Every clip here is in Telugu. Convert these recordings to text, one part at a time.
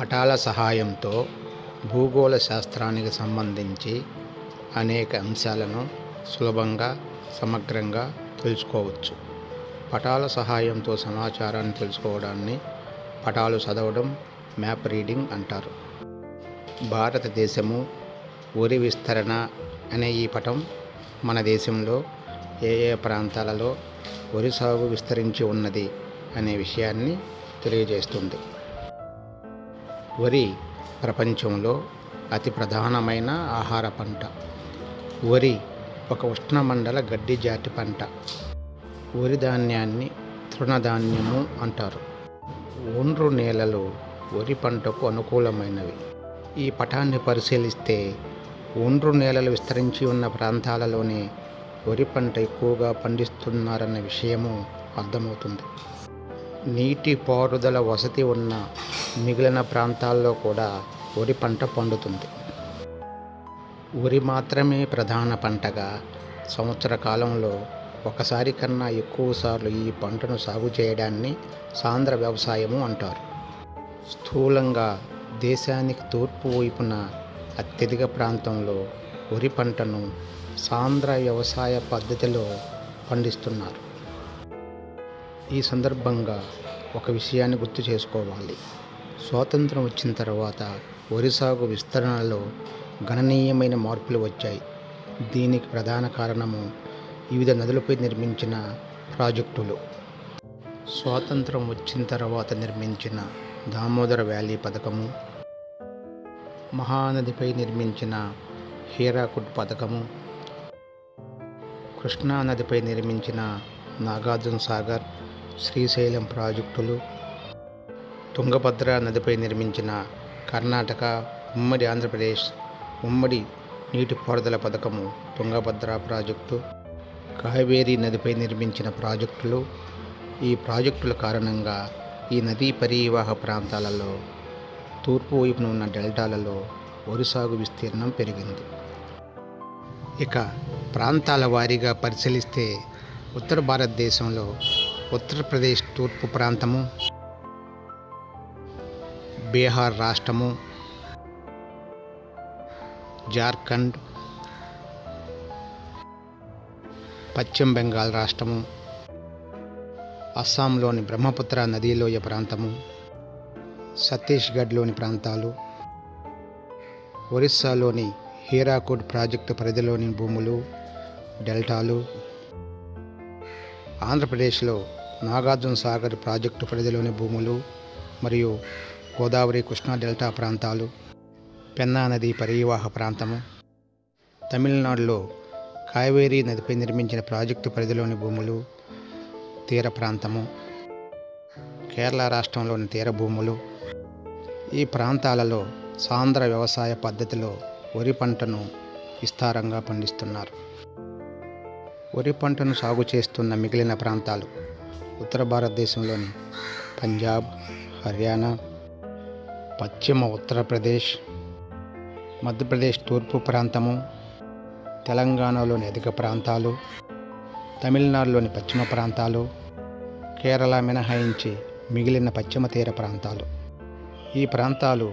పటాల సహాయంతో భూగోళ శాస్త్రానికి సంబంధించి అనేక అంశాలను సులభంగా, సమగ్రంగా తెలుసుకోవచ్చు. పటాల సహాయంతో సమాచారాన్ని తెలుసుకోవడాన్ని పటాలు చదవడం, మ్యాప్ రీడింగ్ అంటారు. భారతదేశము వరి విస్తరణ అనే ఈ పటం మన దేశంలో ఏ ఏ ప్రాంతాలలో వరి సాగు విస్తరించి ఉన్నది అనే విషయాన్ని తెలియజేస్తుంది. వరి ప్రపంచంలో అతి ప్రధానమైన ఆహార పంట. వరి ఒక ఉష్ణమండల గడ్డి జాతి పంట. వరి ధాన్యాన్ని తృణధాన్యము అంటారు. ఒండ్రు నేలలు వరి పంటకు అనుకూలమైనవి. ఈ పటాన్ని పరిశీలిస్తే ఒండ్రు నేలలు విస్తరించి ఉన్న ప్రాంతాలలోనే వరి పంట ఎక్కువగా పండిస్తున్నారన్న విషయము అర్థమవుతుంది. నీటి పారుదల వసతి ఉన్న మిగిలిన ప్రాంతాల్లో కూడా వరి పంట పండుతుంది. వరి మాత్రమే ప్రధాన పంటగా సంవత్సర కాలంలో ఒకసారి కన్నా ఎక్కువ సార్లు ఈ పంటను సాగు చేయడాన్ని సాంద్ర వ్యవసాయము అంటారు. స్థూలంగా దేశానికి తూర్పు వైపున అత్యధిక ప్రాంతంలో వరి పంటను సాంద్ర వ్యవసాయ పద్ధతిలో పండిస్తున్నారు. ఈ సందర్భంగా ఒక విషయాన్ని గుర్తు చేసుకోవాలి. స్వాతంత్రం వచ్చిన తర్వాత వరి సాగు విస్తరణలో గణనీయమైన మార్పులు వచ్చాయి. దీనికి ప్రధాన కారణము వివిధ నదులపై నిర్మించిన ప్రాజెక్టులు. స్వాతంత్రం వచ్చిన తర్వాత నిర్మించిన దామోదర వ్యాలీ పథకము, మహానదిపై నిర్మించిన హీరాకుడ్ పథకము, కృష్ణానదిపై నిర్మించిన నాగార్జున సాగర్, శ్రీశైలం ప్రాజెక్టులు, తుంగభద్ర నదిపై నిర్మించిన కర్ణాటక, ఉమ్మడి ఆంధ్రప్రదేశ్ ఉమ్మడి నీటిపారుదల పథకము తుంగభద్ర ప్రాజెక్టు, కావేరీ నదిపై నిర్మించిన ప్రాజెక్టులు. ఈ ప్రాజెక్టుల కారణంగా ఈ నదీ పరీవాహ ప్రాంతాలలో తూర్పు వైపున ఉన్న డెల్టాలలో వరి సాగు విస్తీర్ణం పెరిగింది. ఇక ప్రాంతాల వారీగా పరిశీలిస్తే ఉత్తర భారతదేశంలో ఉత్తరప్రదేశ్ తూర్పు ప్రాంతము, బీహార్ రాష్ట్రము, జార్ఖండ్, పశ్చిమ బెంగాల్ రాష్ట్రము, అస్సాంలోని బ్రహ్మపుత్ర నదీలోయ ప్రాంతము, ఛత్తీస్గఢ్లోని ప్రాంతాలు, ఒరిస్సాలోని హీరాకుడ్ ప్రాజెక్టు పరిధిలోని భూములు, డెల్టాలు, ఆంధ్రప్రదేశ్లో నాగార్జున సాగర్ ప్రాజెక్టు పరిధిలోని భూములు మరియు గోదావరి కృష్ణా డెల్టా ప్రాంతాలు, పెన్నా నది పరీవాహ ప్రాంతము, తమిళనాడులో కావేరీ నదిపై నిర్మించిన ప్రాజెక్టు పరిధిలోని భూములు, తీర ప్రాంతము, కేరళ రాష్ట్రంలోని తీర భూములు. ఈ ప్రాంతాలలో సాంద్ర వ్యవసాయ పద్ధతిలో వరి పంటను విస్తారంగా పండిస్తున్నారు. వరి పంటను సాగు చేస్తున్న మిగిలిన ప్రాంతాలు ఉత్తర భారతదేశంలోని పంజాబ్, హర్యానా, పశ్చిమ ఉత్తరప్రదేశ్, మధ్యప్రదేశ్ తూర్పు ప్రాంతము, తెలంగాణలోని అధిక ప్రాంతాలు, తమిళనాడులోని పశ్చిమ ప్రాంతాలు, కేరళ మినహాయించి మిగిలిన పశ్చిమ తీర ప్రాంతాలు. ఈ ప్రాంతాలు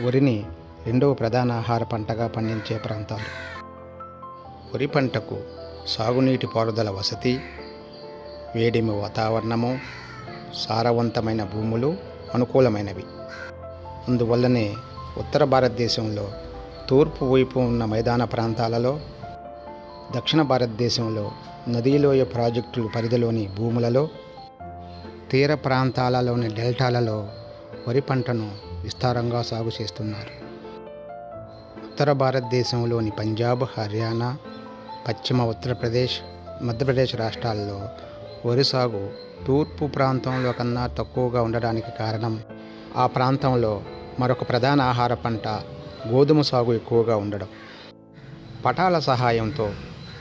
వరిని రెండవ ప్రధాన ఆహార పంటగా పండించే ప్రాంతాలు. వరి పంటకు సాగునీటి పారుదల వసతి, వేడిమి వాతావరణము, సారవంతమైన భూములు అనుకూలమైనవి. అందువల్లనే ఉత్తర భారతదేశంలో తూర్పు వైపు ఉన్న మైదాన ప్రాంతాలలో, దక్షిణ భారతదేశంలో నదీలోయ ప్రాజెక్టుల పరిధిలోని భూములలో, తీర ప్రాంతాలలోని డెల్టాలలో వరి పంటను విస్తారంగా సాగు చేస్తున్నారు. ఉత్తర భారతదేశంలోని పంజాబ్, హర్యానా, పశ్చిమ ఉత్తరప్రదేశ్, మధ్యప్రదేశ్ రాష్ట్రాల్లో వరి సాగు తూర్పు ప్రాంతంలో కన్నా తక్కువగా ఉండడానికి కారణం ఆ ప్రాంతంలో మరొక ప్రధాన ఆహార పంట గోధుమ సాగు ఎక్కువగా ఉండడం. పటాల సహాయంతో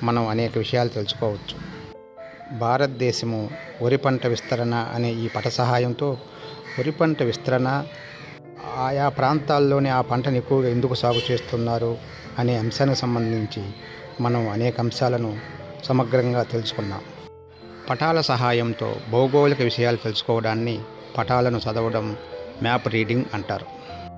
మనం అనేక విషయాలు తెలుసుకోవచ్చు. భారతదేశము వరి పంట విస్తరణ అనే ఈ పట సహాయంతో వరి పంట విస్తరణ, ఆయా ప్రాంతాల్లోనే ఆ పంటను ఎక్కువగా ఎందుకు సాగు చేస్తున్నారు అనే అంశానికి సంబంధించి మనం అనేక అంశాలను సమగ్రంగా తెలుసుకున్నాం. పటాల సహాయంతో భౌగోళిక విషయాలు తెలుసుకోవడాన్ని పటాలను చదవడం, మ్యాప్ రీడింగ్ అంటారు.